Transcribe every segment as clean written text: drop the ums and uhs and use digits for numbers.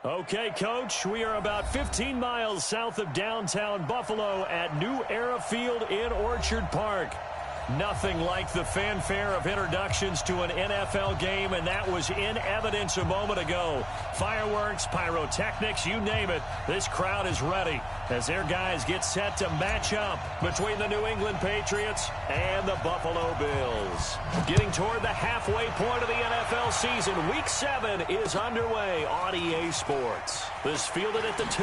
Okay, Coach, we are about 15 miles south of downtown Buffalo at New Era Field in Orchard Park. Nothing like the fanfare of introductions to an NFL game, and that was in evidence a moment ago. Fireworks, pyrotechnics, you name it, this crowd is ready as their guys get set to match up between the New England Patriots and the Buffalo Bills. Getting toward the halfway point of the NFL season, Week 7 is underway on EA Sports. This fielded at the 2.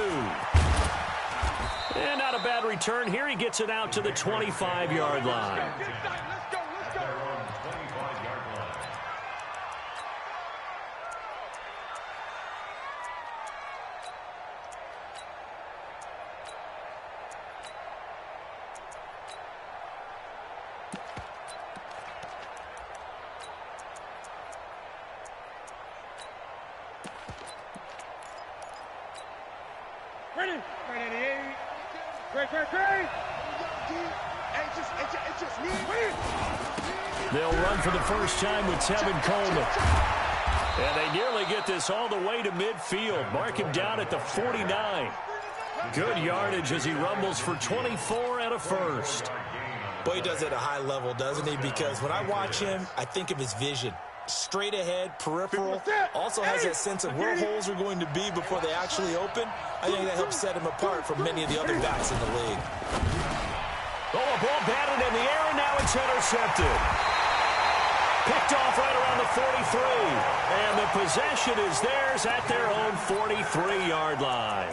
And not a bad return here. He gets it out to the 25-yard line. Ready? They'll run for the first time with Tevin Coleman. And they nearly get this all the way to midfield. Mark him down at the 49. Good yardage as he rumbles for 24 and a first. Boy, he does it at a high level, doesn't he? Because when I watch him, I think of his vision. Straight ahead, peripheral, also has that sense of where holes are going to be before they actually open. I think that helps set him apart from many of the other backs in the league. Oh, a ball batted in the air, and now it's intercepted. Picked off right around the 43. And the possession is theirs at their own 43-yard line.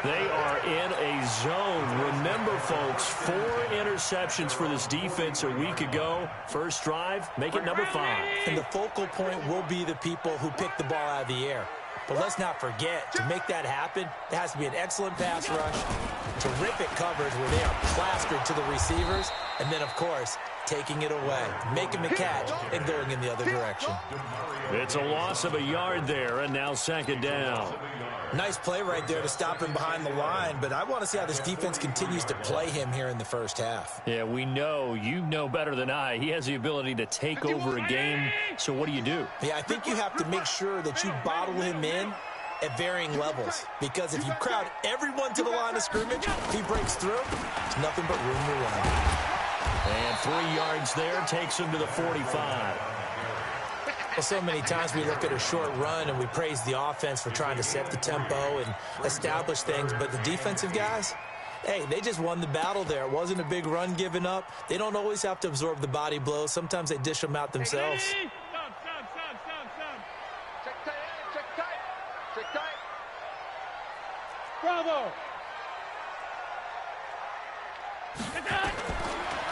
They are in a zone. Remember, folks, 4 interceptions for this defense a week ago. First drive, make it number 5. And the focal point will be the people who pick the ball out of the air. But let's not forget, to make that happen, there has to be an excellent pass rush, terrific coverage where they are plastered to the receivers, and then, of course, taking it away, making the catch, and going in the other direction. It's a loss of a yard there, and now second down. Nice play right there to stop him behind the line, but I want to see how this defense continues to play him here in the first half. Yeah, we know. You know better than I. He has the ability to take over a game, so what do? Yeah, I think you have to make sure that you bottle him in at varying levels, because if you crowd everyone to the line of scrimmage, if he breaks through, there's nothing but room to run. And 3 yards there takes him to the 45. Well, so many times we look at a short run and we praise the offense for trying to set the tempo and establish things, but the defensive guys, hey, they just won the battle there. It wasn't a big run given up. They don't always have to absorb the body blows. Sometimes they dish them out themselves. Check tight. Bravo.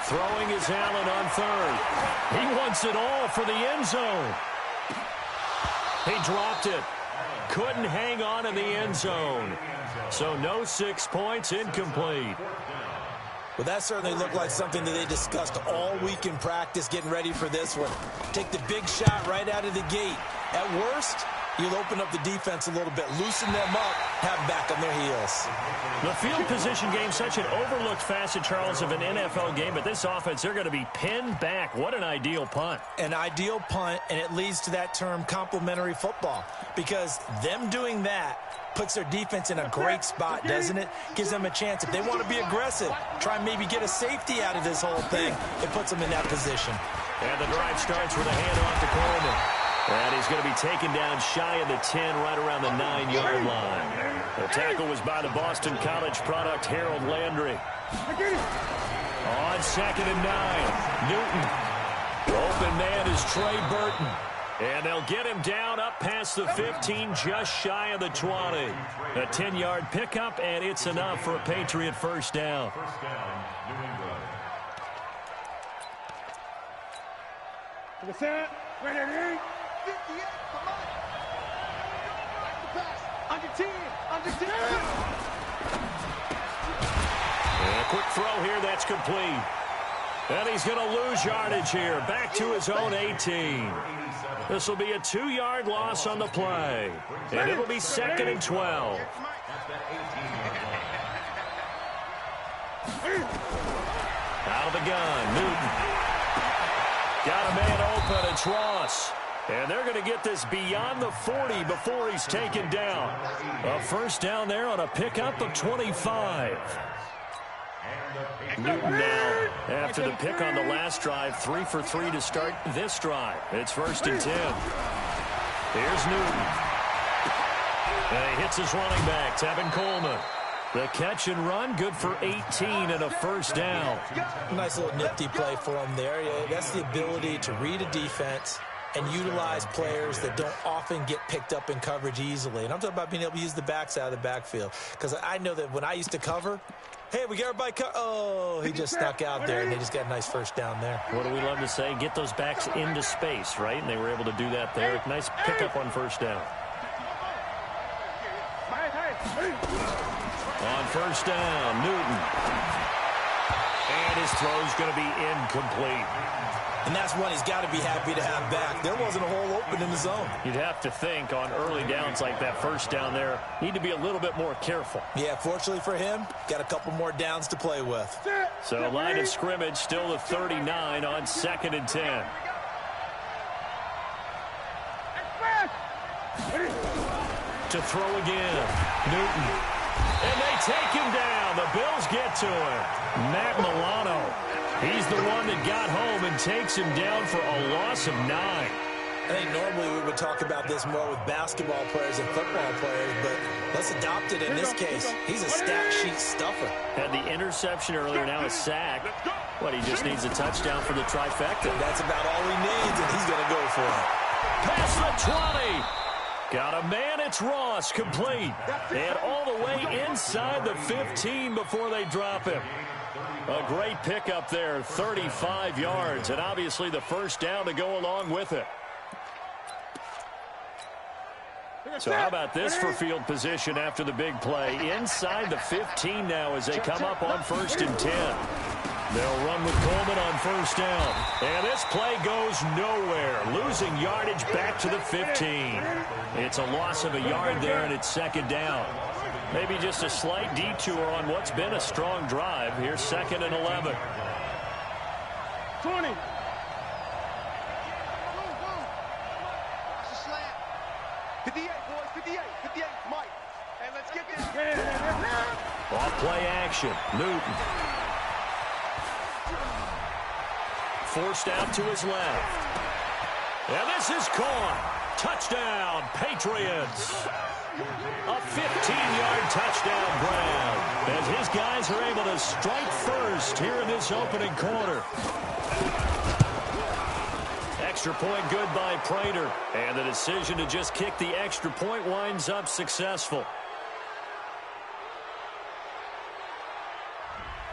Throwing is Allen on third. He wants it all for the end zone. He dropped it. Couldn't hang on in the end zone. So no 6 points, incomplete. Well, that certainly looked like something that they discussed all week in practice getting ready for this one. Take the big shot right out of the gate. At worst, you'll open up the defense a little bit, loosen them up, have them back on their heels. The field position game, such an overlooked facet, Charles, of an NFL game, but this offense, they're going to be pinned back. What an ideal punt. An ideal punt, and it leads to that term complementary football, because them doing that puts their defense in a great spot, doesn't it? Gives them a chance. If they want to be aggressive, try and maybe get a safety out of this whole thing, it puts them in that position. And the drive starts with a handoff to Coleman. And he's going to be taken down shy of the 10, right around the 9-yard line. The tackle was by the Boston College product, Harold Landry. On 2nd and 9, Newton. Open man is Trey Burton. And they'll get him down up past the 15, just shy of the 20. A 10-yard pickup, and it's enough for a Patriot first down. To the center, ready. Under 10. And a quick throw here, that's complete. And he's going to lose yardage here, back to his own 18. This will be a 2-yard loss on the play. And it'll be 2nd and 12. Out of the gun, Newton. Got a man open, it's Ross. And they're going to get this beyond the 40 before he's taken down. A first down there on a pickup of 25. Newton now, after the pick on the last drive, 3 for 3 to start this drive. It's 1st and 10. Here's Newton. And he hits his running back, Tevin Coleman. The catch and run, good for 18 and a first down. Nice little nifty play for him there. Yeah, that's the ability to read a defense and utilize players that don't often get picked up in coverage easily. And I'm talking about being able to use the backside of the backfield. Because I know that when I used to cover, hey, we got everybody oh, he just snuck out there, and they just got a nice first down there. What do we love to say? Get those backs into space, right? And they were able to do that there. Nice pickup on first down. On first down, Newton. And his throw's going to be incomplete. And that's one he's got to be happy to have back. There wasn't a hole open in the zone. You'd have to think on early downs like that first down there, need to be a little bit more careful. Yeah, fortunately for him, got a couple more downs to play with. So line of scrimmage still the 39 on 2nd and 10. To throw again, Newton. And they take him down. The Bills get to him. Matt Milano. He's the one that got home and takes him down for a loss of 9. I think normally we would talk about this more with basketball players and football players, but let's adopt it in this case. He's a stat sheet stuffer. Had the interception earlier, now a sack. What, he just needs a touchdown for the trifecta. That's about all he needs, and he's going to go for it. Past the 20. Got a man, it's Ross, complete. And all the way inside the 15 before they drop him. A great pickup there, 35 yards, and obviously the first down to go along with it. So how about this for field position after the big play? Inside the 15 now as they come up on 1st and 10. They'll run with Coleman on first down. And this play goes nowhere. Losing yardage back to the 15. It's a loss of a yard there, and it's 2nd down. Maybe just a slight detour on what's been a strong drive. Here's 2nd and 11. 20. Off play action. Newton. Forced out to his left. And this is caught. Touchdown, Patriots. A 15-yard touchdown grab as his guys are able to strike first here in this opening quarter. Extra point good by Prater. And the decision to just kick the extra point winds up successful.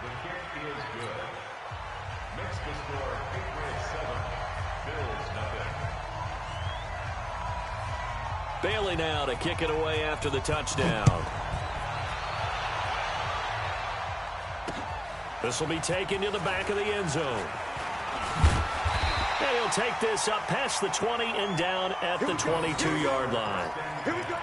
The kick is good. Makes the score Patriots 7, Bills nothing. Bailey now to kick it away after the touchdown. This will be taken to the back of the end zone. And he'll take this up past the 20 and down at the 22-yard line. Here we go.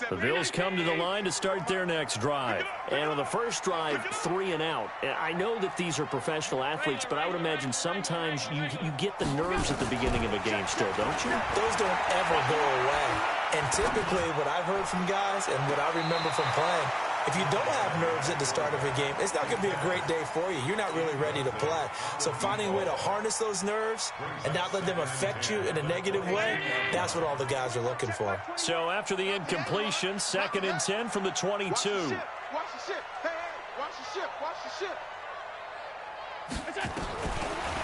The Bills come to the line to start their next drive. And on the first drive, 3 and out. I know that these are professional athletes, but I would imagine sometimes you get the nerves at the beginning of a game still, don't you? Those don't ever go away. And typically what I've heard from guys and what I remember from playing, if you don't have nerves at the start of a game, it's not going to be a great day for you. You're not really ready to play. So finding a way to harness those nerves and not let them affect you in a negative way, that's what all the guys are looking for. So after the incompletion, 2nd and 10 from the 22. Watch the ship. Hey, watch the ship. Watch the ship.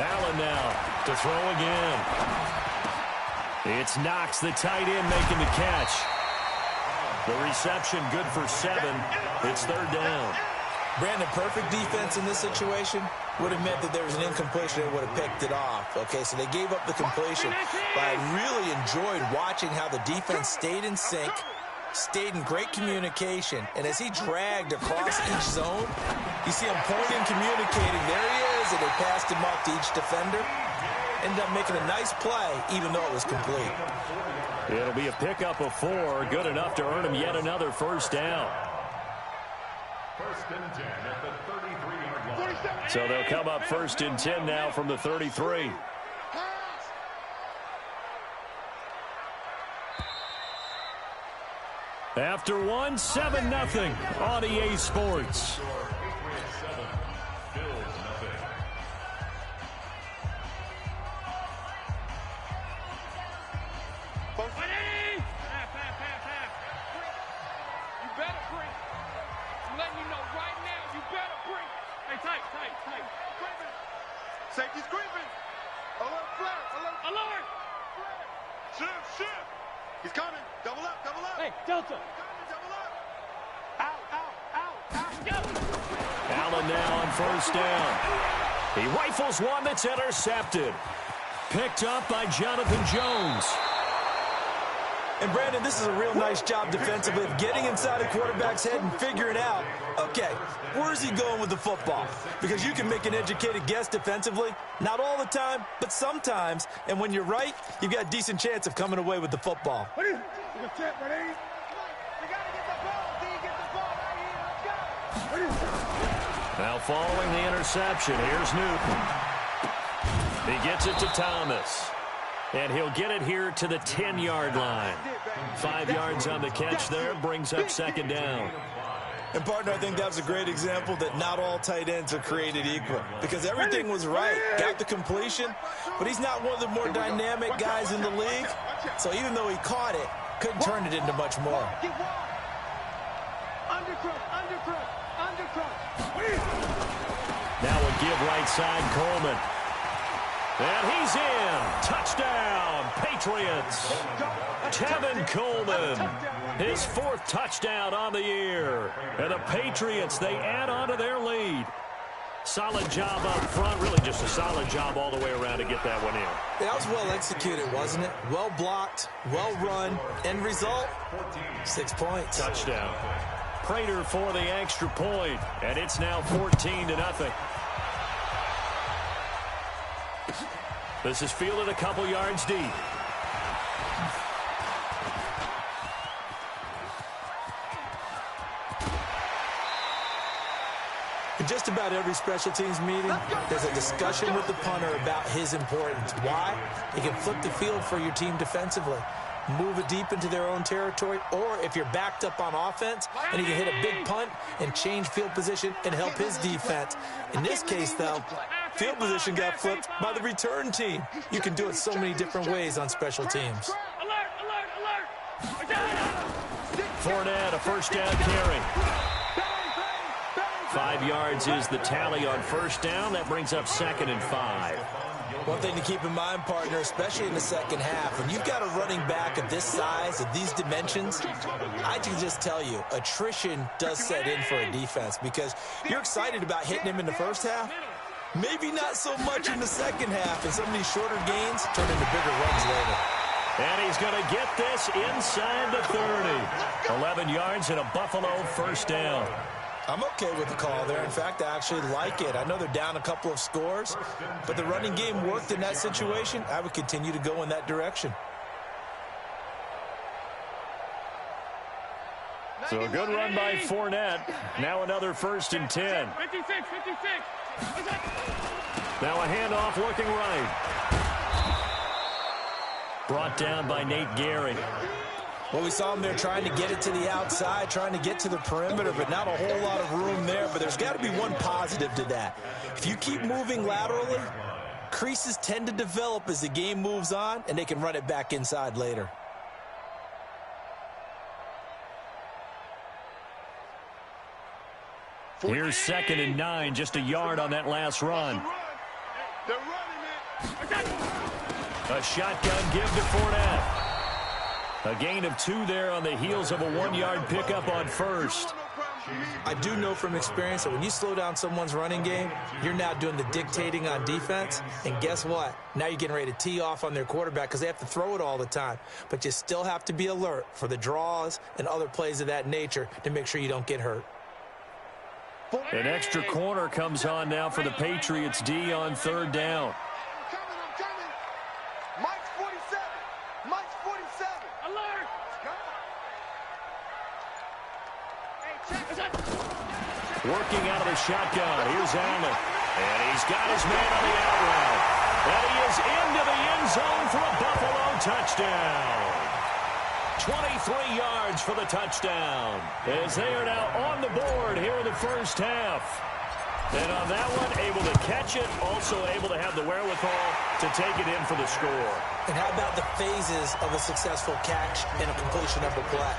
Allen now to throw again. It's Knox, the tight end, making the catch. The reception good for 7. It's 3rd down. Brandon, perfect defense in this situation would have meant that there was an incompletion that would have picked it off. Okay, so they gave up the completion. But I really enjoyed watching how the defense stayed in sync stayed in great communication, and as he dragged across each zone, you see him pointing, communicating. There he is, and they passed him off to each defender. Ended up making a nice play, even though it was complete. It'll be a pickup of 4, good enough to earn him yet another first down. First and 10 at the 33-yard line. So they'll come up first and 10 now from the 33. After 1, 7-0 on EA Sports. Safety's creeping. Alert, flare, alert. Alert. Shift. He's coming. Double up. Hey, Delta. Double up. Out. Go. Allen now on first down. He rifles one that's intercepted. Picked up by Jonathan Jones. And, Brandon, this is a real nice job defensively of getting inside a quarterback's head and figuring out, okay, where's he going with the football? Because you can make an educated guess defensively. Not all the time, but sometimes. And when you're right, you've got a decent chance of coming away with the football. Now following the interception, here's Newton. He gets it to Thomas. And he'll get it here to the 10-yard line. 5 yards on the catch there, brings up second down. And, partner, I think that was a great example that not all tight ends are created equal. Because everything was right, got the completion, but he's not one of the more dynamic guys in the league. So even though he caught it, couldn't turn it into much more. Now a give right side, Coleman. And he's in. Touchdown, Patriots. Tevin Coleman, his 4th touchdown on the year. And the Patriots, they add on to their lead. Solid job up front, really just a solid job all the way around to get that one in. That was well executed, wasn't it? Well blocked, well run. End result, 6 points. Touchdown. Prater for the extra point, and it's now 14-0. This is fielded a couple yards deep. In just about every special teams meeting, there's a discussion with the punter about his importance. Why? He can flip the field for your team defensively, move it deep into their own territory, or if you're backed up on offense, and he can hit a big punt and change field position and help his defense. In this case, though, field position got flipped by the return team. You can do it so many different ways on special teams. Fournette, a first down carry. 5 yards is the tally on first down. That brings up 2nd and 5. One thing to keep in mind, partner, especially in the second half, when you've got a running back of this size, of these dimensions, I can just tell you, attrition does set in for a defense because you're excited about hitting him in the first half. Maybe not so much in the second half, and some of these shorter gains turn into bigger runs later. And he's going to get this inside the 30. 11 yards and a Buffalo first down. I'm okay with the call there. In fact, I actually like it. I know they're down a couple of scores, but the running game worked in that situation. I would continue to go in that direction. So a good run by Fournette. Now another 1st and 10. 56. Now a handoff looking right. Brought down by Nate Gehring. Well, we saw him there trying to get it to the outside, trying to get to the perimeter, but not a whole lot of room there. But there's got to be one positive to that. If you keep moving laterally, creases tend to develop as the game moves on, and they can run it back inside later. Here's 2nd and 9, just a yard on that last run. They're running it. A shotgun give to Fournette. A gain of 2 there on the heels of a 1-yard pickup on first. I do know from experience that when you slow down someone's running game, you're now doing the dictating on defense. And guess what? Now you're getting ready to tee off on their quarterback because they have to throw it all the time. But you still have to be alert for the draws and other plays of that nature to make sure you don't get hurt. An extra corner comes on now for the Patriots D on third down. I'm coming. Mike's 47. Mike's 47. Alert. Working out of the shotgun. Here's Allen. And he's got his man on the out route. And he is into the end zone for a Buffalo touchdown. 23 yards for the touchdown. As they are now on the board here in the first half. And on that one, able to catch it, also able to have the wherewithal to take it in for the score. And how about the phases of a successful catch and a completion of a play?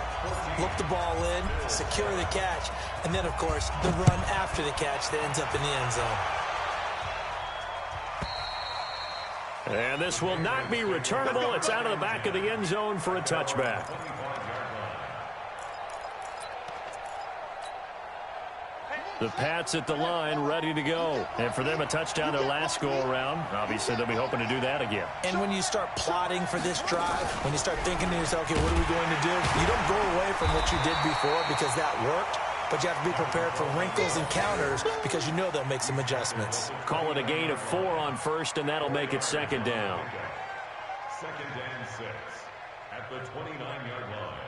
Look the ball in, secure the catch, and then, of course, the run after the catch that ends up in the end zone. And this will not be returnable. It's out of the back of the end zone for a touchback. The Pats at the line, ready to go. And for them, a touchdown their last go-around. Obviously, they'll be hoping to do that again. And when you start plotting for this drive, when you start thinking to yourself, okay, what are we going to do? You don't go away from what you did before because that worked. But you have to be prepared for wrinkles and counters because you know they'll make some adjustments. Call it a gain of 4 on first, and that'll make it second down. Second and 6 at the 29-yard line.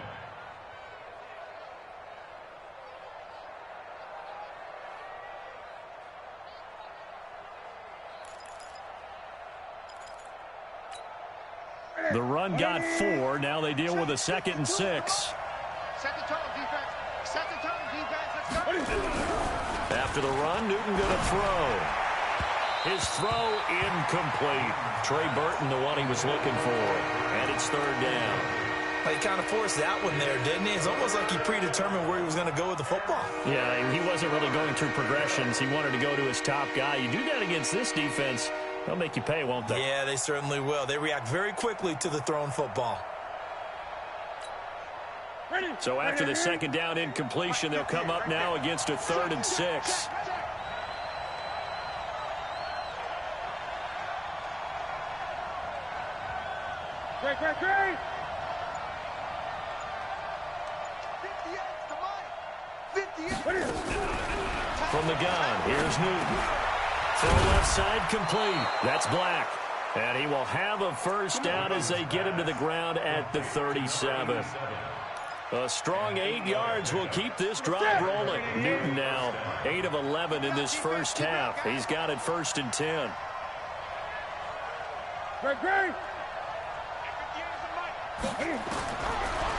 The run got 4. Now they deal with a 2nd and 6. Second tone, defense. Second tone, defense. Let's go. After the run, Newton going to throw. His throw incomplete. Trey Burton, the one he was looking for. And it's third down. He kind of forced that one there, didn't he? It's almost like he predetermined where he was going to go with the football. Yeah, he wasn't really going through progressions. He wanted to go to his top guy. You do that against this defense, they'll make you pay, won't they? Yeah, they certainly will. They react very quickly to the thrown football. So after the second down incompletion, they'll come up now against a 3rd and 6. Great, great, great. From the gun, here's Newton. Throw left side complete. That's Black. And he will have a first down as they get him to the ground at the 37. A strong 8 yards will keep this drive rolling. Newton now 8 of 11 in this first half. He's got it 1st and 10. Great.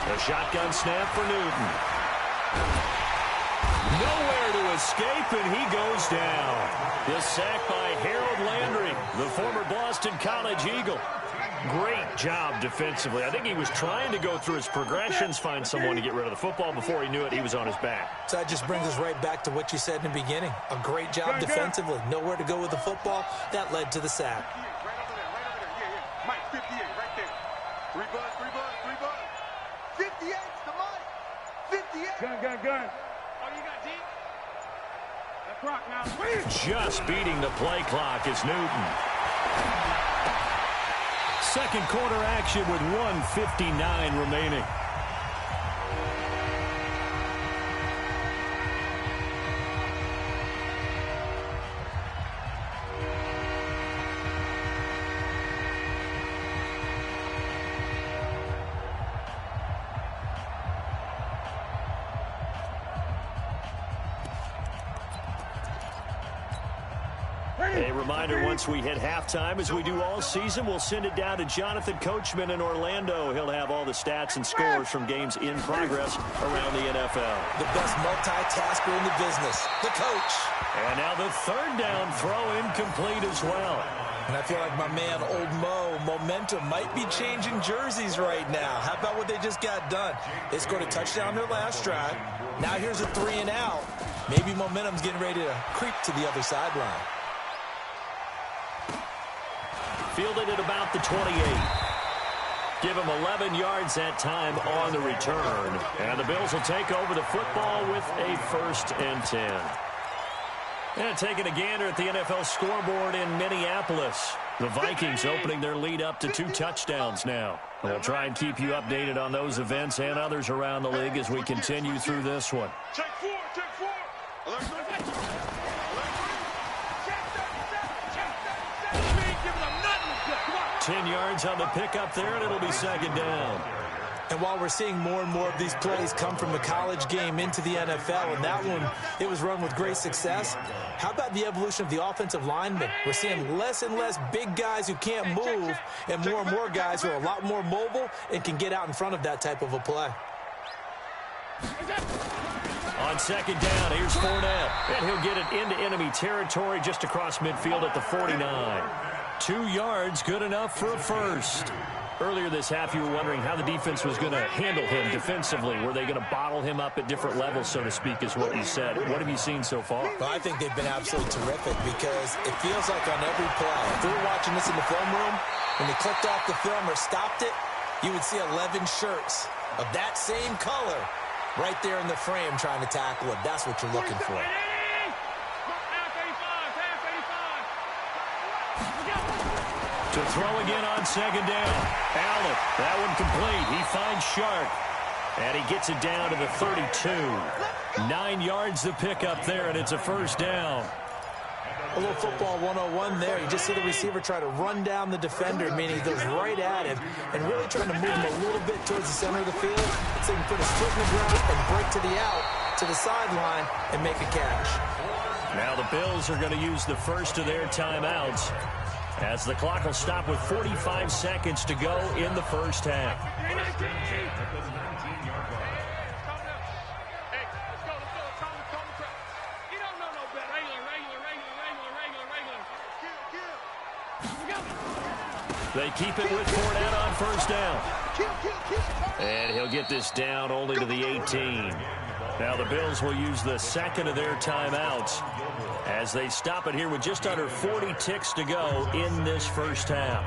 A shotgun snap for Newton. Nowhere to escape, and he goes down. The sack by Harold Landry, the former Boston College Eagle. Great job defensively. I think he was trying to go through his progressions, find someone to get rid of the football. Before he knew it, he was on his back. So that just brings us right back to what you said in the beginning. A great job defensively. Nowhere to go with the football. That led to the sack. Right over there. Yeah. Mike, 58, right there. 3 bucks. 58's the Mike. 58. Gun. Oh, you got deep? That's rock now. Just beating the play clock is Newton. Second quarter action with 1:59 remaining. A reminder, once we hit halftime, as we do all season, we'll send it down to Jonathan Coachman in Orlando. He'll have all the stats and scores from games in progress around the NFL. The best multitasker in the business, the coach. And now the third down throw incomplete as well. And I feel like my man, Old Mo, momentum might be changing jerseys right now. How about what they just got done? They scored a touchdown their last drive. Now here's a 3 and out. Maybe momentum's getting ready to creep to the other sideline. Fielded at about the 28. Give him 11 yards that time on the return. And the Bills will take over the football with a 1st and 10. And taking a gander at the NFL scoreboard in Minneapolis. The Vikings opening their lead up to 2 touchdowns now. We'll try and keep you updated on those events and others around the league as we continue through this one. Check 4, check 4. 10 yards on the pickup there, and it'll be 2nd down. And while we're seeing more and more of these plays come from the college game into the NFL, and that one, it was run with great success, how about the evolution of the offensive linemen? We're seeing less and less big guys who can't move and more guys who are a lot more mobile and can get out in front of that type of a play. On 2nd down, here's Fournette, and he'll get it into enemy territory just across midfield at the 49. 2 yards, good enough for a first. Earlier this half, you were wondering how the defense was going to handle him defensively. Were they going to bottle him up at different levels, so to speak, is what you said. What have you seen so far? Well, I think they've been absolutely terrific because it feels like on every play, if we were watching this in the film room, when they clicked off the film or stopped it, you would see 11 shirts of that same color right there in the frame trying to tackle it. That's what you're looking for. To throw again on 2nd down. Allen, that one complete. He finds Sharp. And he gets it down to the 32. 9 yards the pickup there, and it's a 1st down. A little football 101 there. You just see the receiver try to run down the defender, meaning he goes right at him and really trying to move him a little bit towards the center of the field so he can put his foot in the ground and break to the out, to the sideline, and make a catch. Now the Bills are going to use the first of their timeouts as the clock will stop with 45 seconds to go in the 1st half. They keep it with Fournette on 1st down. And he'll get this down only to the 18. Now the Bills will use the 2nd of their timeouts as they stop it here with just under 40 ticks to go in this 1st half.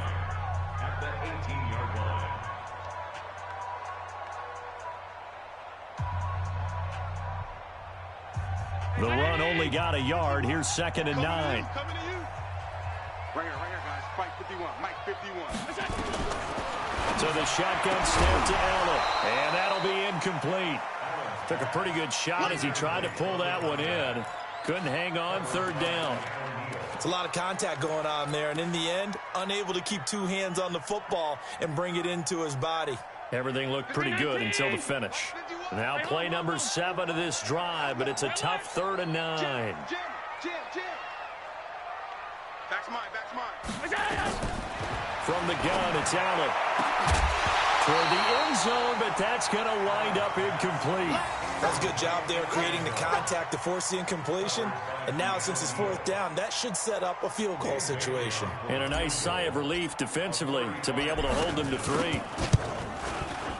At the 18-yard line. The run only got a yard. Here's 2nd and 9. Right here, guys. Mike 51. Mike 51. So the shotgun snap to Allen, and that'll be incomplete. Took a pretty good shot as he tried to pull that one in. Couldn't hang on. 3rd down. It's a lot of contact going on there, and in the end, unable to keep 2 hands on the football and bring it into his body. Everything looked pretty good until the finish. Now play number 7 of this drive, but it's a tough 3rd and 9. Jim. Back's mine. From the gun, it's Allen. Toward the end zone, but that's going to wind up incomplete. That's a good job there creating the contact to force the incompletion. And now, since it's 4th down, that should set up a field goal situation. And a nice sigh of relief defensively to be able to hold them to 3.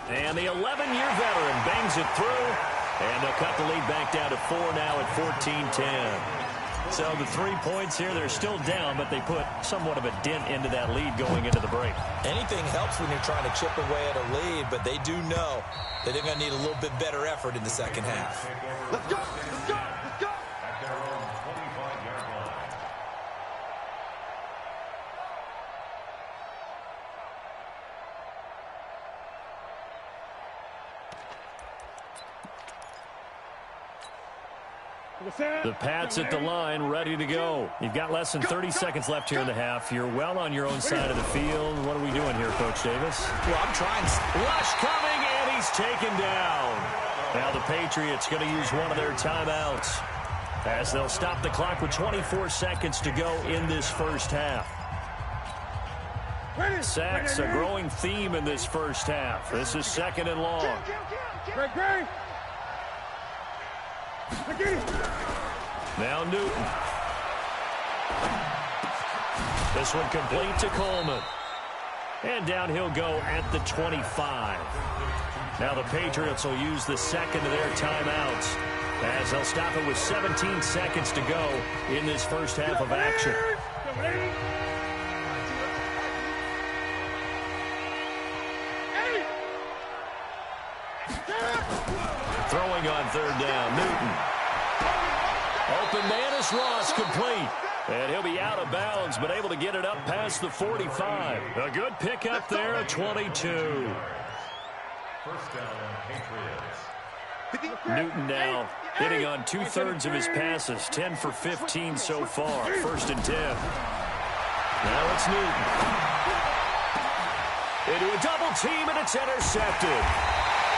And the 11-year veteran bangs it through. And they'll cut the lead back down to 4 now at 14-10. So the 3 points here, they're still down, but they put somewhat of a dent into that lead going into the break. Anything helps when you're trying to chip away at a lead, but they do know that they're going to need a little bit better effort in the 2nd half. Let's go. At their own 25-yard line. The Pats at the line, ready to go. You've got less than 30 seconds left here in the half. You're well on your own side of the field. What are we doing here, Coach Davis? Well, I'm trying. Rush coming, and he's taken down. Now the Patriots going to use one of their timeouts as they'll stop the clock with 24 seconds to go in this 1st half. Sacks, a growing theme in this 1st half. This is 2nd and long. Great. Now Newton. This one complete to Coleman. And down he'll go at the 25. Now the Patriots will use the 2nd of their timeouts as they'll stop it with 17 seconds to go in this 1st half of action. Throwing on third down, Newton. Open man is Ross, complete. And he'll be out of bounds, but able to get it up past the 45. A good pickup there at 22. First down, Patriots. Newton now hitting on 2/3 of his passes, 10 for 15 so far. 1st and 10. Now it's Newton. Into a double team, and it's intercepted.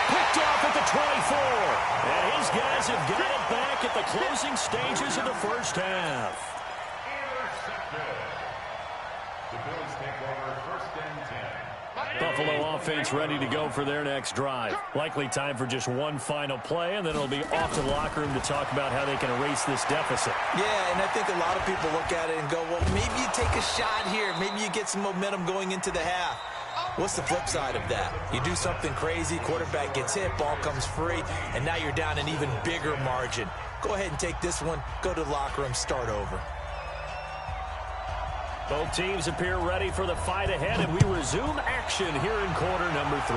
Picked off at the 24. And his guys have got it back at the closing stages of the first half. The Bills take over 1st and 10. Buffalo offense ready to go for their next drive. Likely time for just one final play, and then it'll be off to the locker room to talk about how they can erase this deficit. Yeah, and I think a lot of people look at it and go, well, maybe you take a shot here. Maybe you get some momentum going into the half. What's the flip side of that? You do something crazy, quarterback gets hit, ball comes free, and now you're down an even bigger margin. Go ahead and take this one, go to the locker room, start over. Both teams appear ready for the fight ahead, and we resume action here in quarter number 3.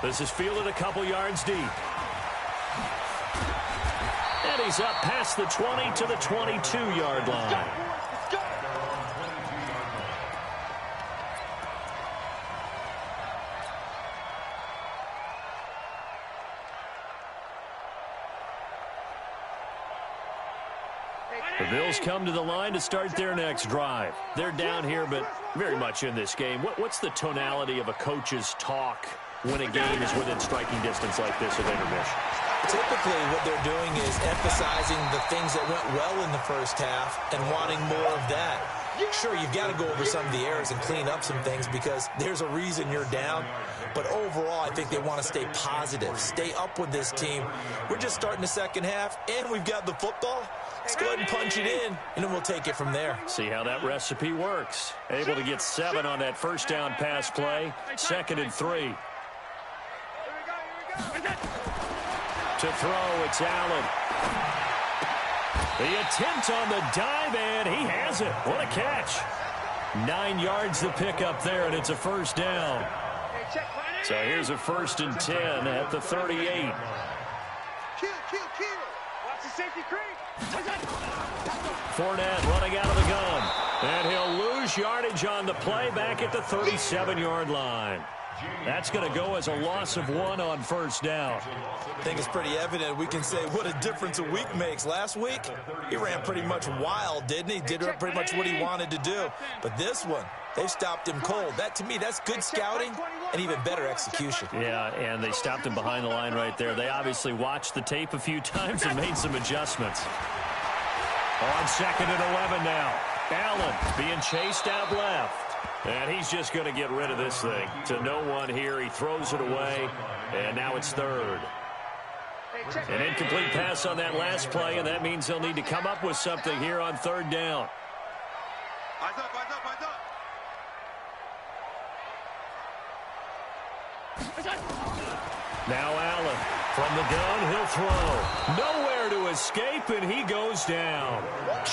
This is fielded a couple yards deep. And he's up past the 20 to the 22-yard line. The Bills come to the line to start their next drive. They're down here, but very much in this game. What's the tonality of a coach's talk when a game is within striking distance like this at intermission? Typically, what they're doing is emphasizing the things that went well in the first half and wanting more of that. Sure, you've got to go over some of the errors and clean up some things because there's a reason you're down. But overall, I think they want to stay positive, stay up with this team. We're just starting the second half, and we've got the football. Let's go ahead and punch it in, and then we'll take it from there. See how that recipe works. Able to get 7 on that first down pass play. 2nd and 3. To throw, it's Allen. The attempt on the dive, and he has it. What a catch. 9 yards to pick up there, and it's a first down. So here's a 1st and 10 at the 38. Watch the safety creep. Fournette running out of the gun. And he'll lose yardage on the play back at the 37-yard line. That's going to go as a loss of 1 on first down. I think it's pretty evident. We can say what a difference a week makes. Last week, he ran pretty much wild, didn't he? Did pretty much what he wanted to do. But this one, they've stopped him cold. That, to me, that's good scouting and even better execution. Yeah, and they stopped him behind the line right there. They obviously watched the tape a few times and made some adjustments. On 2nd and 11 now. Allen being chased out left. And he's just going to get rid of this thing. To no one here. He throws it away. And now it's 3rd. An incomplete pass on that last play, and that means they'll need to come up with something here on 3rd down. Eyes up, eyes up, eyes up. Now Allen from the gun, he'll throw. Nowhere to escape, and he goes down.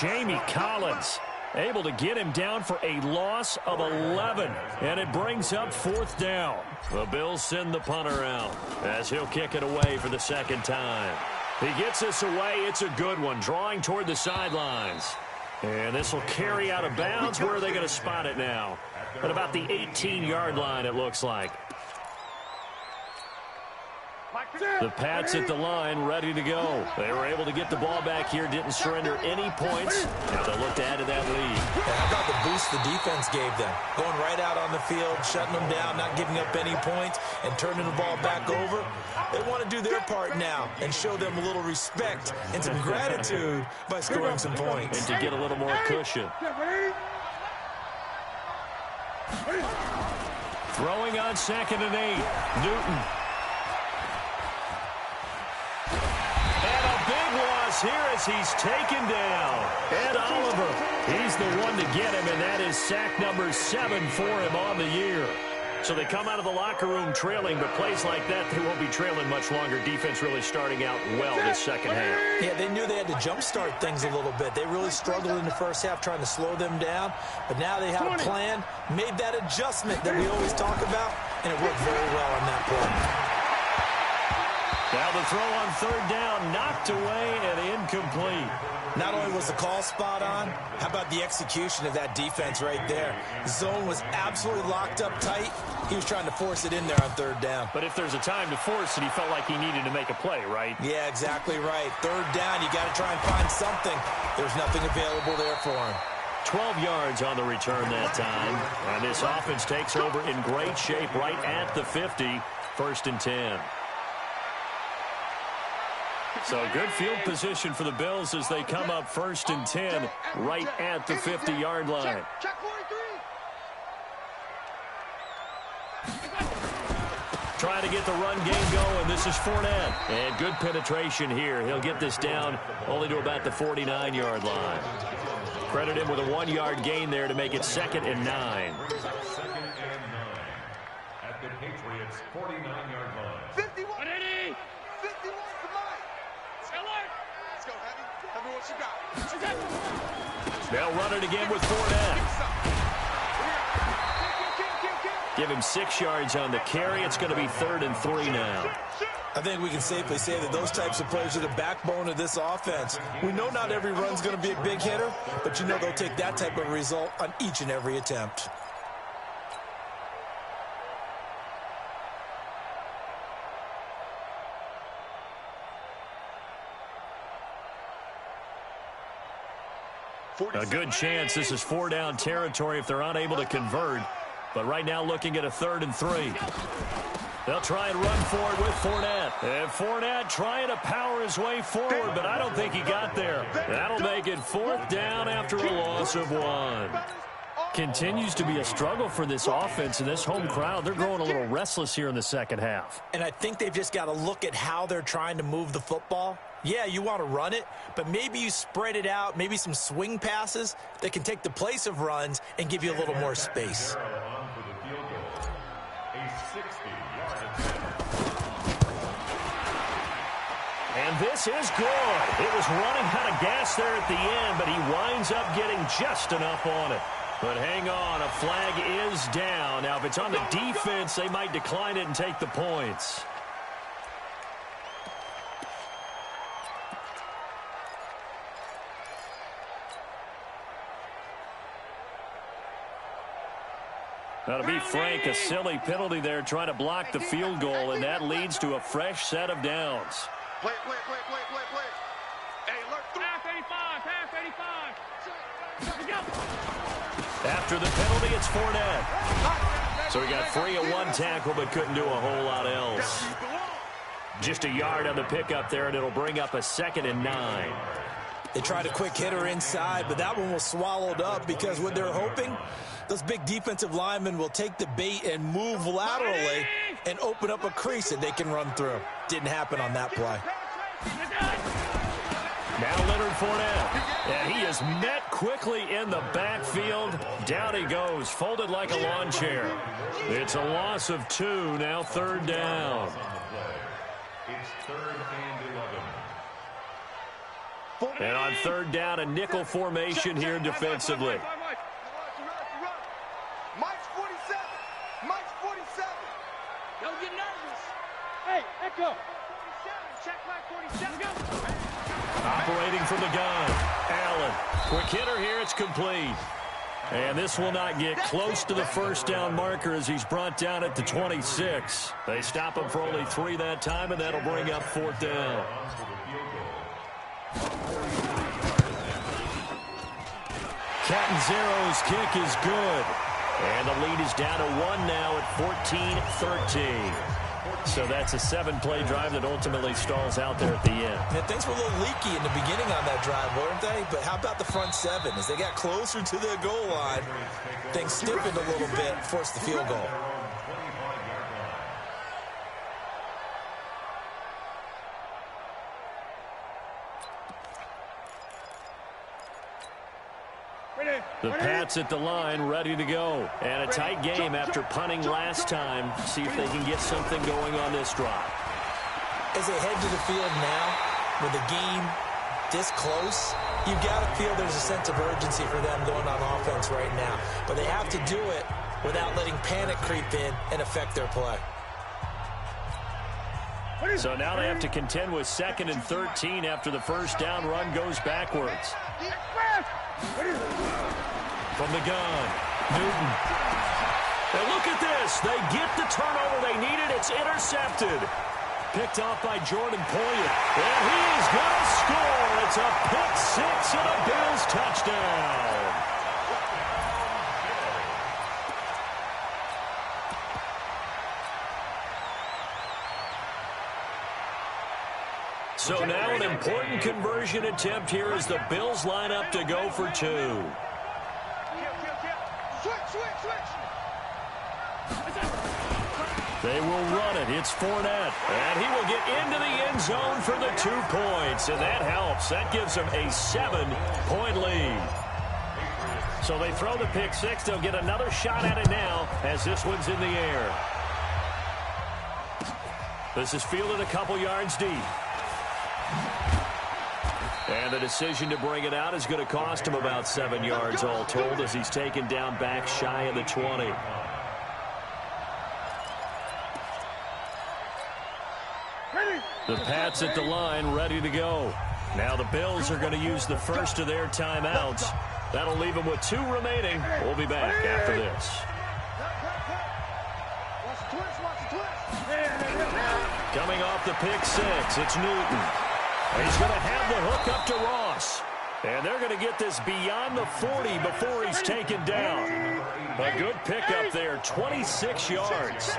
Jamie Collins able to get him down for a loss of 11, and it brings up 4th down. The Bills send the punter out as he'll kick it away for the 2nd time. He gets this away. It's a good one, drawing toward the sidelines. And this will carry out of bounds. Where are they going to spot it now? At about the 18-yard line, it looks like. The Pats at the line, ready to go. They were able to get the ball back here, didn't surrender any points. Now they look to add to that lead. And how about the boost the defense gave them? Going right out on the field, shutting them down, not giving up any points, and turning the ball back over. They want to do their part now and show them a little respect and some gratitude by scoring some points. And to get a little more cushion. Throwing on 2nd and 8. Newton. Here as he's taken down. Ed Oliver, he's the one to get him, and that is sack number 7 for him on the year. So they come out of the locker room trailing, but plays like that, they won't be trailing much longer. Defense really starting out well this second half. Yeah, they knew they had to jumpstart things a little bit. They really struggled in the first half trying to slow them down, but now they had a plan, made that adjustment that we always talk about, and it worked very well on that play. Now the throw on third down, knocked away and incomplete. Not only was the call spot on, how about the execution of that defense right there? The zone was absolutely locked up tight. He was trying to force it in there on third down. But if there's a time to force it, he felt like he needed to make a play, right? Yeah, exactly right. Third down, you got to try and find something. There's nothing available there for him. 12 yards on the return that time. And this offense takes over in great shape right at the 50, 1st and 10. So good field position for the Bills as they come up 1st and 10 right at the 50-yard line. Check 43. Trying to get the run game going. This is Fournette. And good penetration here. He'll get this down only to about the 49-yard line. Credit him with a 1-yard gain there to make it 2nd and 9. 2nd and 9 at the Patriots' 49-yard line. 51. 51 for Mike. Let's go, Heavy. Heavy, what you got? They'll run it again with Fournette. Give him 6 yards on the carry. It's going to be 3rd and 3 now. I think we can safely say that those types of plays are the backbone of this offense. We know not every run's going to be a big hitter, but you know they'll take that type of result on each and every attempt. A good chance this is 4-down territory if they're unable to convert. But right now looking at a 3rd and 3. They'll try and run for it with Fournette. And Fournette trying to power his way forward, but I don't think he got there. That'll make it 4th down after a loss of 1. Continues to be a struggle for this offense and this home crowd. They're growing a little restless here in the second half. And I think they've just got to look at how they're trying to move the football. Yeah, you want to run it, but maybe you spread it out, maybe some swing passes that can take the place of runs and give you a little more space. And this is good. It was running out of gas there at the end, but he winds up getting just enough on it. But hang on, a flag is down. Now, if it's on the defense, they might decline it and take the points. Now, to be frank, a silly penalty there trying to block the field goal, and that leads to a fresh set of downs. Play. Hey, alert, pass 85, pass 85. Let's go. After the penalty, it's Fournette. So he got free of 1 tackle, but couldn't do a whole lot else. Just a yard on the pickup there, and it'll bring up a 2nd and 9. They tried a quick hitter inside, but that one was swallowed up because what they're hoping, those big defensive linemen will take the bait and move laterally and open up a crease that they can run through. Didn't happen on that play. Now Leonard Fournette, and he is met quickly in the backfield. Down he goes, folded like a lawn chair. It's a loss of 2, now 3rd down. It's 3rd and 11. And on 3rd down, a nickel formation here defensively. Mike's 47. Mike's 47. Don't get nervous. Hey, Echo. 47. Check Mike 47. Go. Operating from the gun. Allen. Quick hitter here. It's complete. And this will not get close to the 1st down marker as he's brought down at the 26. They stop him for only 3 that time, and that'll bring up 4th down. Catanzaro's kick is good. And the lead is down to 1 now at 14-13. So that's a 7-play drive that ultimately stalls out there at the end. And things were a little leaky in the beginning on that drive, weren't they? But how about the front 7? As they got closer to the goal line, things stiffened a little bit, forced the field goal. The Pats at the line, ready to go. And a tight game after punting last time. See if they can get something going on this drive. As they head to the field now, with the game this close, you've got to feel there's a sense of urgency for them going on offense right now. But they have to do it without letting panic creep in and affect their play. So now they have to contend with 2nd and 13 after the first down run goes backwards. From the gun, Newton. And look at this. They get the turnover they needed. It's intercepted. Picked off by Jordan Poyer. And he is going to score. It's a pick six and a Bills touchdown. So now an important conversion attempt here as the Bills line up to go for 2. They will run it. It's Fournette. And he will get into the end zone for the 2 points. And that helps. That gives them a 7-point lead. So they throw the pick six. They'll get another shot at it now as this one's in the air. This is fielded a couple yards deep. And the decision to bring it out is going to cost him about 7 yards all told as he's taken down back shy of the 20. The Pats at the line ready to go. Now the Bills are going to use the first of their timeouts. That'll leave them with 2 remaining. We'll be back after this. Coming off the pick six, it's Newton. He's going to have the hook up to Ross. And they're going to get this beyond the 40 before he's taken down. A good pickup there, 26 yards.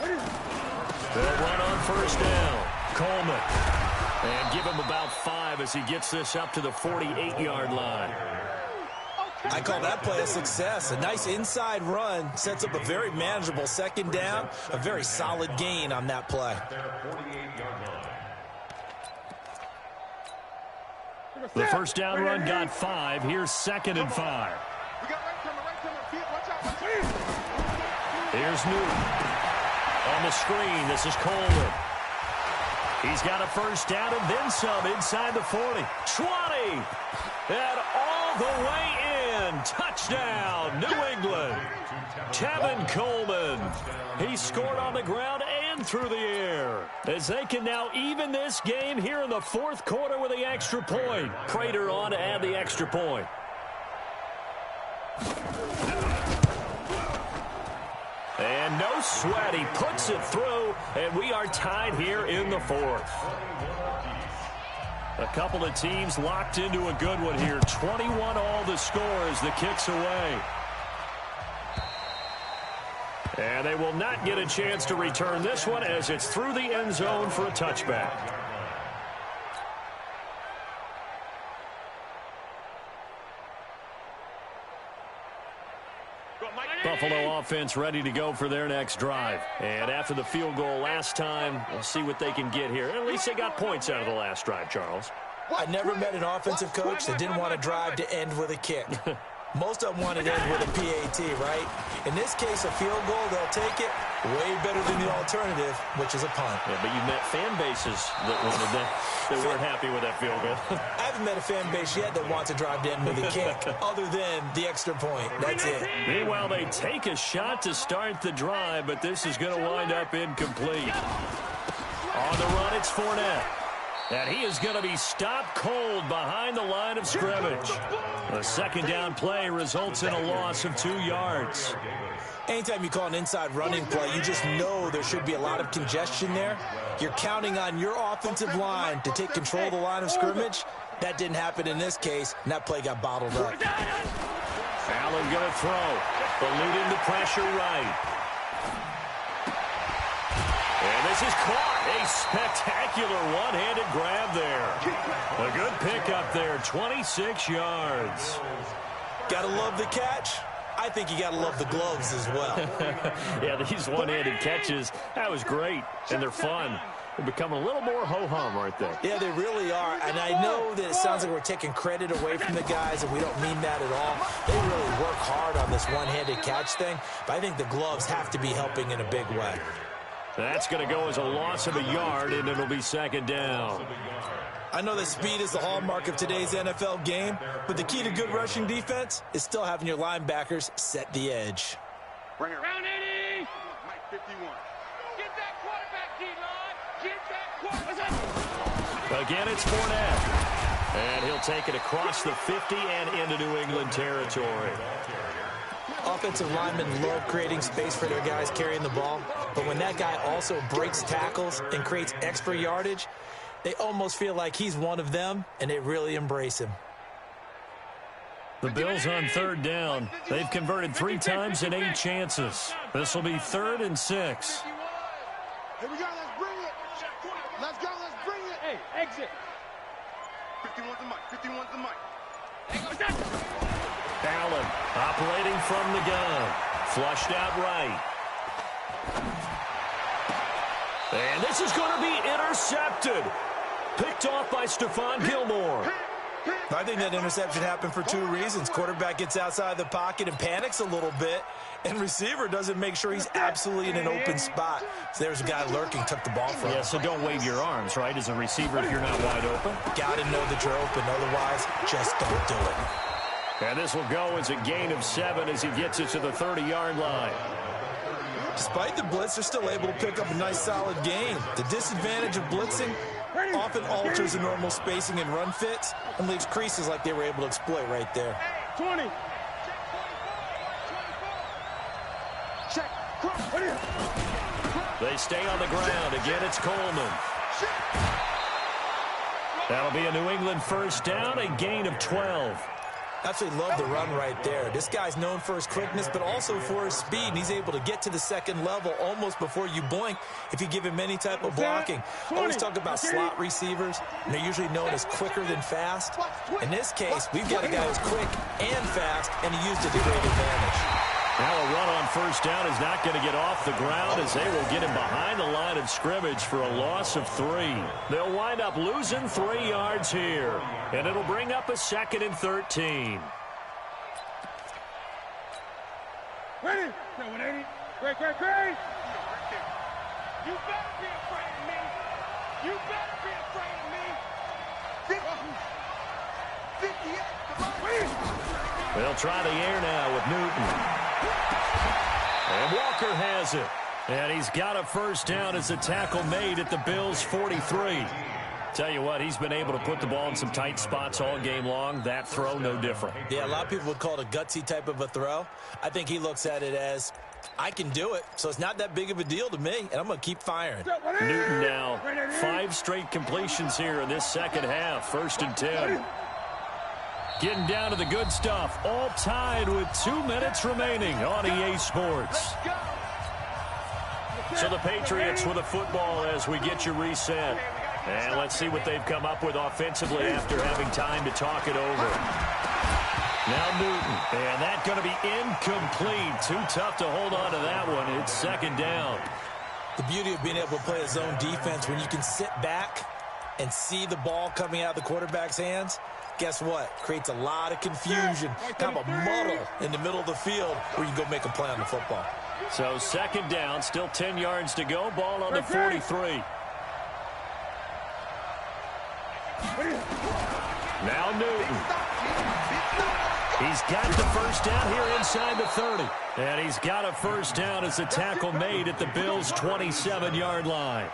They'll run on first down. Coleman. And give him about 5 as he gets this up to the 48-yard line. I call that play a success. A nice inside run sets up a very manageable second down. A very solid gain on that play. The first down run got 5. Here's 2nd and 5. Here's Newton. On the screen, this is Coleman. He's got a first down and then some inside the 40. 20. And all the way in. Touchdown, New England. Tevin Coleman. He scored on the ground and through the air. As they can now even this game here in the 4th quarter with the extra point. Prater on to add the extra point. And no sweat. He puts it through, and we are tied here in the 4th. A couple of teams locked into a good one here. 21 all the score as the kick's away. And they will not get a chance to return this one as it's through the end zone for a touchback. Buffalo offense ready to go for their next drive. And after the field goal last time, we'll see what they can get here. At least they got points out of the last drive, Charles. I never met an offensive coach that didn't want to drive to end with a kick. Most of them want to end with a PAT, right? In this case, a field goal, they'll take it. Way better than the alternative, which is a punt. Yeah, but you've met fan bases that wanted that weren't happy with that field goal. I haven't met a fan base yet that wants to drive to end with a kick, other than the extra point. That's it. Meanwhile, they take a shot to start the drive, but this is going to wind up incomplete. On the run, it's Fournette. And he is going to be stopped cold behind the line of scrimmage. A second down play results in a loss of 2 yards. Anytime you call an inside running play, you just know there should be a lot of congestion there. You're counting on your offensive line to take control of the line of scrimmage. That didn't happen in this case, and that play got bottled up. Allen going to throw. Eluding the pressure right. And this is caught. A spectacular one-handed grab there. A good pickup there, 26 yards. Gotta love the catch. I think you gotta love the gloves as well. Yeah, these one-handed catches, that was great, and they're fun. They're becoming a little more ho-hum, aren't they? Yeah, they really are, and I know that it sounds like we're taking credit away from the guys, and we don't mean that at all. They really work hard on this one-handed catch thing, but I think the gloves have to be helping in a big way. That's going to go as a loss of a yard, and it'll be second down. I know that speed is the hallmark of today's NFL game, but the key to good rushing defense is still having your linebackers set the edge. Bring it. Round 80. Mike 51. Get that quarterback, D-line. Get that quarterback. Again, it's Fournette. And he'll take it across the 50 and into New England territory. Offensive linemen love creating space for their guys carrying the ball. But when that guy also breaks tackles and creates extra yardage, they almost feel like he's one of them, and they really embrace him. The Bills on third down. They've converted 3 times in 8 chances. This will be 3rd and 6. Here we go. Let's bring it. Let's go. Let's bring it. Hey, exit. 51's the mic. 51's the mic. Allen operating from the gun. Flushed out right. And this is going to be intercepted. Picked off by Stephon Gilmore. I think that interception happened for 2 reasons. Quarterback gets outside the pocket and panics a little bit, and receiver doesn't make sure he's absolutely in an open spot. So there's a guy lurking, took the ball from him. Yeah, so don't wave your arms, right, as a receiver if you're not wide open. Got to know that you're open. Otherwise, just don't do it. And this will go as a gain of 7 as he gets it to the 30-yard line. Despite the blitz, they're still able to pick up a nice, solid gain. The disadvantage of blitzing often alters the normal spacing and run fits and leaves creases like they were able to exploit right there. 20. Check. They stay on the ground. Again, it's Coleman. That'll be a New England first down, a gain of 12. Absolutely love the run right there. This guy's known for his quickness, but also for his speed, and he's able to get to the second level almost before you blink if you give him any type of blocking. Always talk about slot receivers, and they're usually known as quicker than fast. In this case, we've got a guy who's quick and fast, and he used it to great advantage. Now a run on first down is not going to get off the ground as they will get him behind the line of scrimmage for a loss of 3. They'll wind up losing 3 yards here, and it'll bring up a 2nd and 13. Ready? No, 180. Great. You better be afraid of me. You better be afraid of me. 58. They'll try the air now with Newton. And Walker has it. And he's got a first down as the tackle made at the Bills' 43. Tell you what, he's been able to put the ball in some tight spots all game long. That throw, no different. Yeah, a lot of people would call it a gutsy type of a throw. I think he looks at it as, I can do it, so it's not that big of a deal to me, and I'm going to keep firing. Newton now, 5 straight completions here in this second half. 1st and 10. Getting down to the good stuff. All tied with 2 minutes remaining on EA Sports. So the Patriots with a football as we get you reset. And let's see what they've come up with offensively after having time to talk it over. Now Newton. And that's going to be incomplete. Too tough to hold on to that one. It's 2nd down. The beauty of being able to play a zone defense when you can sit back and see the ball coming out of the quarterback's hands, guess what? Creates a lot of confusion, kind of a muddle in the middle of the field where you can go make a play on the football. So 2nd down, still 10 yards to go. Ball on the 43. Now Newton. He's got the first down here inside the 30. And he's got a first down as the tackle made at the Bills' 27-yard line.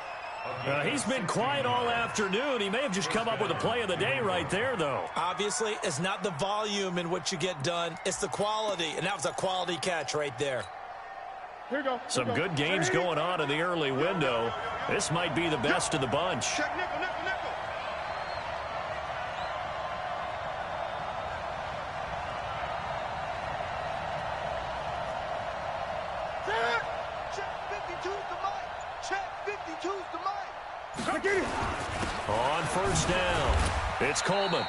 He's been quiet all afternoon. He may have just come up with a play of the day right there, though. Obviously, it's not the volume in what you get done. It's the quality, and that was a quality catch right there. Here we go. Some good games going on in the early window. This might be the best of the bunch. Check nickel. On first down, it's Coleman.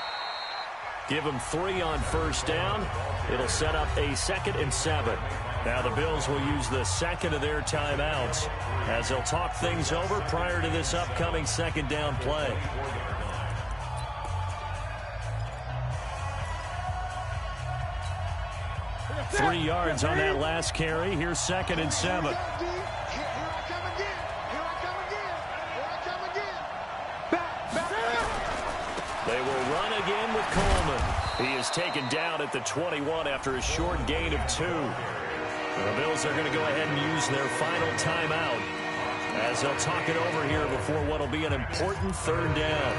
Give him 3 on first down. It'll set up a 2nd and 7. Now the Bills will use the 2nd of their timeouts as they'll talk things over prior to this upcoming 2nd down play. Three yards on that last carry. Here's 2nd and 7. They will run again with Coleman. He is taken down at the 21 after a short gain of 2. The Bills are going to go ahead and use their final timeout as they'll talk it over here before what will be an important third down.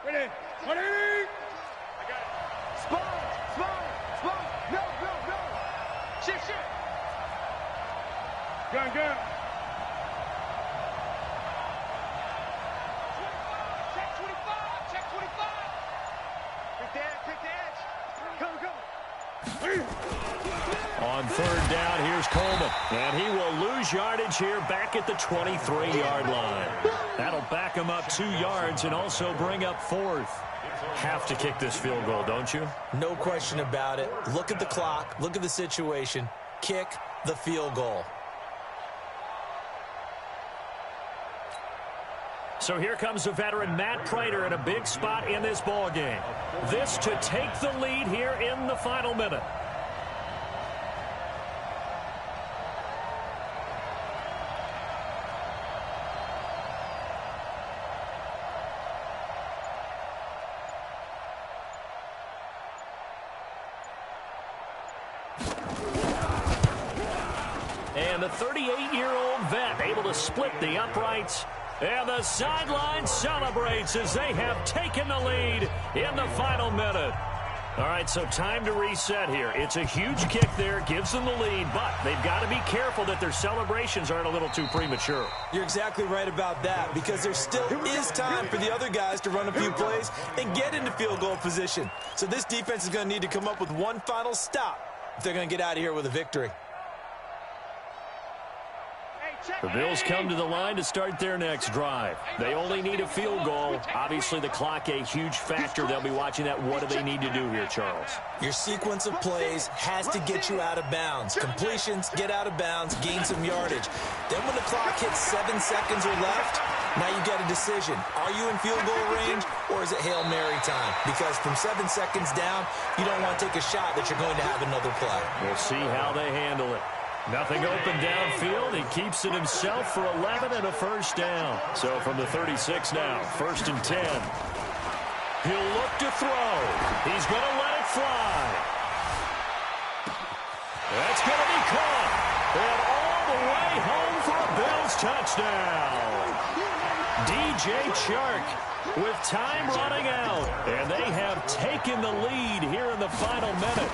Ready? Ready? I got it. Spawn. No. Shit. Gun. Check 25. Pick the edge. Go. On third down, here's Coleman. And he will lose yardage here back at the 23-yard line. That'll back him up 2 yards and also bring up fourth. Have to kick this field goal, don't you? No question about it. Look at the clock. Look at the situation. Kick the field goal. So here comes the veteran Matt Prater in a big spot in this ball game. This to take the lead here in the final minute. And the 38-year-old vet able to split the uprights. And the sideline celebrates as they have taken the lead in the final minute. All right, so time to reset here. It's a huge kick there, gives them the lead, but they've got to be careful that their celebrations aren't a little too premature. You're exactly right about that, because there still is time for the other guys to run a few plays and get into field goal position. So this defense is going to need to come up with one final stop if they're going to get out of here with a victory. The Bills come to the line to start their next drive. They only need a field goal. Obviously, the clock a huge factor. They'll be watching that. What do they need to do here, Charles? Your sequence of plays has to get you out of bounds. Completions, get out of bounds, gain some yardage. Then when the clock hits 7 seconds or left, now you got a decision. Are you in field goal range, or is it Hail Mary time? Because from 7 seconds down, you don't want to take a shot that you're going to have another play. We'll see how they handle it. Nothing open downfield. He keeps it himself for 11 and a first down. So from the 36 now, 1st and 10. He'll look to throw. He's going to let it fly. That's going to be caught. And all the way home for a Bills touchdown. DJ Chark with time running out. And they have taken the lead here in the final minute.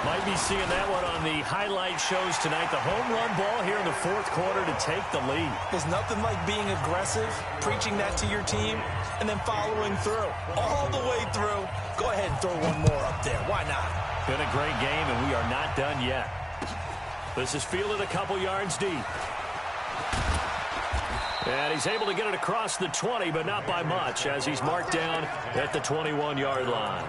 Might be seeing that one on the highlight shows tonight. The home run ball here in the 4th quarter to take the lead. There's nothing like being aggressive, preaching that to your team, and then following through. All the way through. Go ahead and throw one more up there. Why not? Been a great game, and we are not done yet. This is fielded a couple yards deep. And he's able to get it across the 20, but not by much, as he's marked down at the 21-yard line.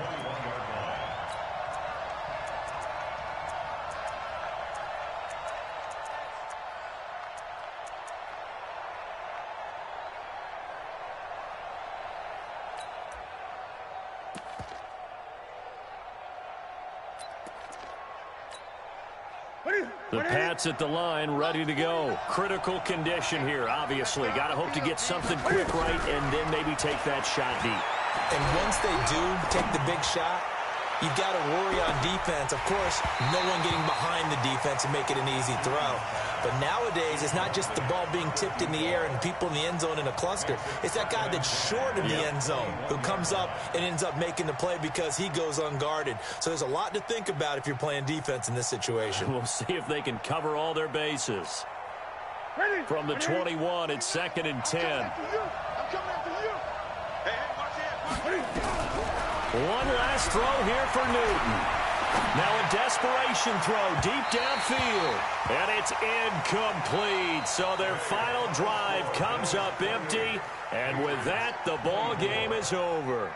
The Pats at the line, ready to go. Critical condition here, obviously. Got to hope to get something quick right and then maybe take that shot deep. And once they do take the big shot, you've got to worry on defense. Of course, no one getting behind the defense and make it an easy throw. But nowadays, it's not just the ball being tipped in the air and people in the end zone in a cluster. It's that guy that's short of the end zone who comes up and ends up making the play because he goes unguarded. So there's a lot to think about if you're playing defense in this situation. We'll see if they can cover all their bases. From the 21, it's 2nd and 10. I'm coming after you. Hey, watch it. One last throw here for Newton. Now a desperation throw deep downfield. And it's incomplete. So their final drive comes up empty. And with that, the ball game is over.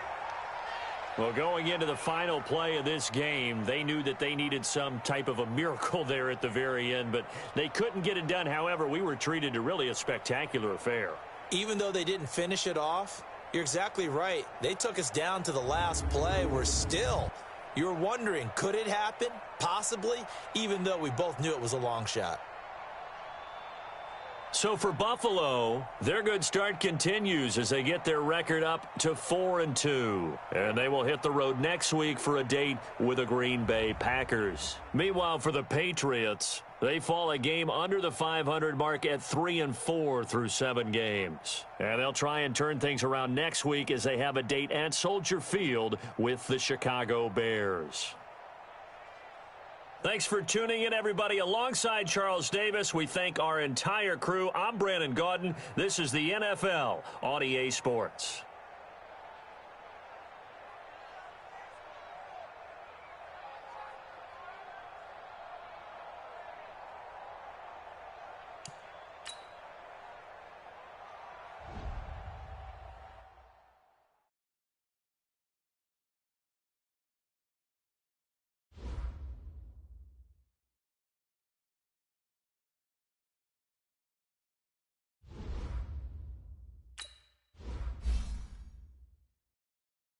Well, going into the final play of this game, they knew that they needed some type of a miracle there at the very end, but they couldn't get it done. However, we were treated to really a spectacular affair. Even though they didn't finish it off, you're exactly right. They took us down to the last play. We're still, You're wondering, could it happen? Possibly, even though we both knew it was a long shot. So for Buffalo, their good start continues as they get their record up to 4-2. And they will hit the road next week for a date with the Green Bay Packers. Meanwhile, for the Patriots, they fall a game under the 500 mark at 3-4 through 7 games. And they'll try and turn things around next week as they have a date at Soldier Field with the Chicago Bears. Thanks for tuning in, everybody. Alongside Charles Davis, we thank our entire crew. I'm Brandon Gaudin. This is the NFL on EA Sports.